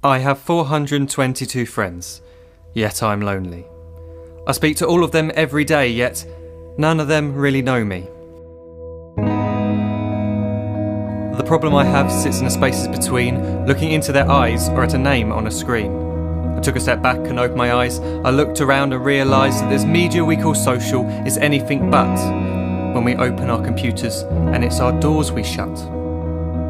I have 422 friends, yet I'm lonely. I speak to all of them every day, yet none of them really know me. The problem I have sits in the spaces between looking into their eyes or at a name on a screen. I took a step back and opened my eyes. I looked around and realised that this media we call social is anything but when we open our computers and it's our doors we shut.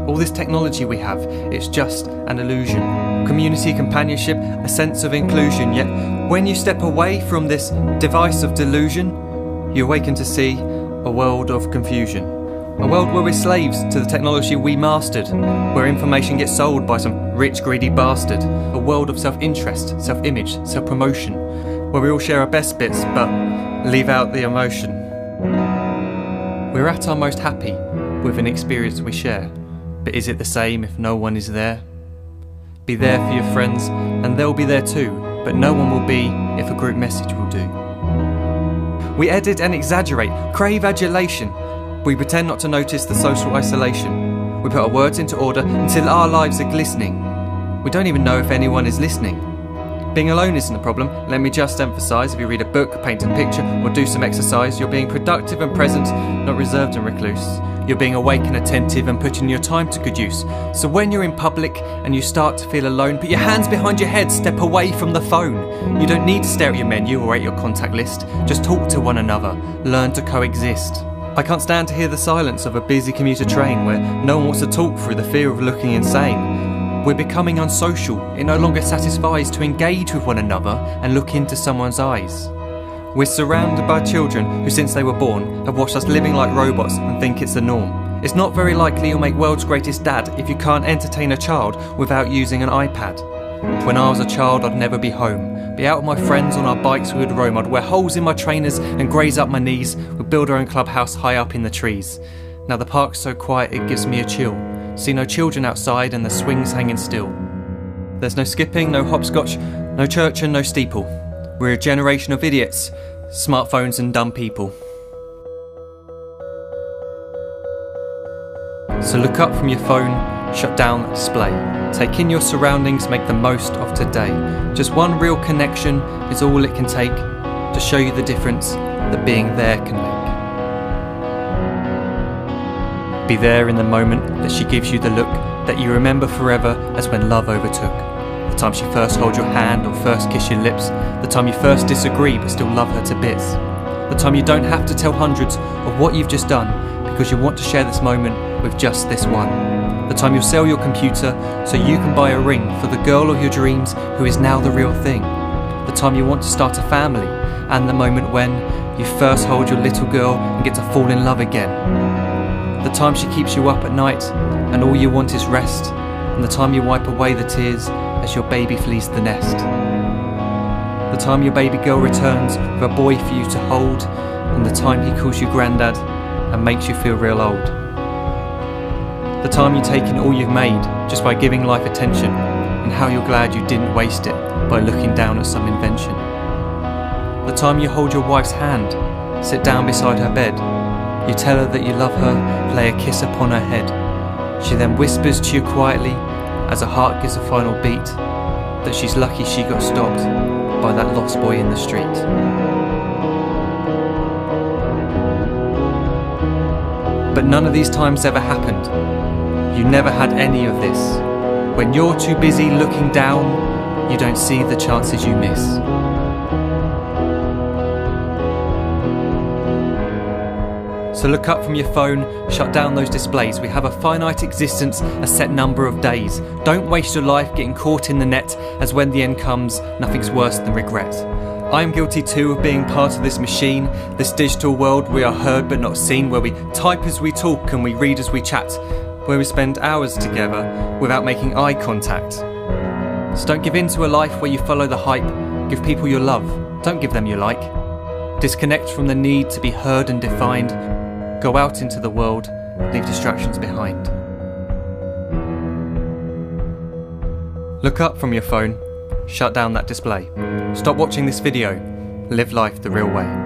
All this technology we have, it's just an illusion. Community, companionship, a sense of inclusion. Yet when you step away from this device of delusion, you awaken to see a world of confusion. A world where we're slaves to the technology we mastered, where information gets sold by some rich, greedy bastard. A world of self-interest, self-image, self-promotion, where we all share our best bits but leave out the emotion. We're at our most happy with an experience we share. But is it the same if no one is there? Be there for your friends, and they'll be there too, but no one will be if a group message will do. We edit and exaggerate, crave adulation. We pretend not to notice the social isolation. We put our words into order until our lives are glistening. We don't even know if anyone is listening. Being alone isn't a problem. Let me just emphasise, if you read a book, paint a picture, or do some exercise, you're being productive and present, not reserved and recluse. You're being awake and attentive and putting your time to good use. So when you're in public and you start to feel alone, put your hands behind your head, step away from the phone. You don't need to stare at your menu or at your contact list. Just talk to one another. Learn to coexist. I can't stand to hear the silence of a busy commuter train where no one wants to talk through the fear of looking insane. We're becoming unsocial. It no longer satisfies to engage with one another and look into someone's eyes. We're surrounded by children who, since they were born, have watched us living like robots and think it's the norm. It's not very likely you'll make world's greatest dad if you can't entertain a child without using an iPad. When I was a child, I'd never be home. Be out with my friends on our bikes, we would roam. I'd wear holes in my trainers and graze up my knees. We'd build our own clubhouse high up in the trees. Now the park's so quiet it gives me a chill. See no children outside and the swings hanging still. There's no skipping, no hopscotch, no church and no steeple. We're a generation of idiots, smartphones and dumb people. So look up from your phone, shut down the display. Take in your surroundings, make the most of today. Just one real connection is all it can take to show you the difference that being there can make. Be there in the moment that she gives you the look that you remember forever as when love overtook. The time she first holds your hand or first kiss your lips. The time you first disagree but still love her to bits. The time you don't have to tell hundreds of what you've just done because you want to share this moment with just this one. The time you'll sell your computer so you can buy a ring for the girl of your dreams who is now the real thing. The time you want to start a family, and the moment when you first hold your little girl and get to fall in love again. The time she keeps you up at night and all you want is rest, and the time you wipe away the tears as your baby flees the nest. The time your baby girl returns with a boy for you to hold, and the time he calls you granddad and makes you feel real old. The time you take in all you've made just by giving life attention, and how you're glad you didn't waste it by looking down at some invention. The time you hold your wife's hand, sit down beside her bed, you tell her that you love her, lay a kiss upon her head. She then whispers to you quietly as her heart gives a final beat that she's lucky she got stopped by that lost boy in the street. But none of these times ever happened. You never had any of this. When you're too busy looking down, you don't see the chances you miss. So look up from your phone, shut down those displays. We have a finite existence, a set number of days. Don't waste your life getting caught in the net, as when the end comes, nothing's worse than regret. I am guilty too of being part of this machine, this digital world we are heard but not seen, where we type as we talk and we read as we chat, where we spend hours together without making eye contact. So don't give in to a life where you follow the hype. Give people your love, don't give them your like. Disconnect from the need to be heard and defined. Go out into the world, leave distractions behind. Look up from your phone, shut down that display. Stop watching this video, live life the real way.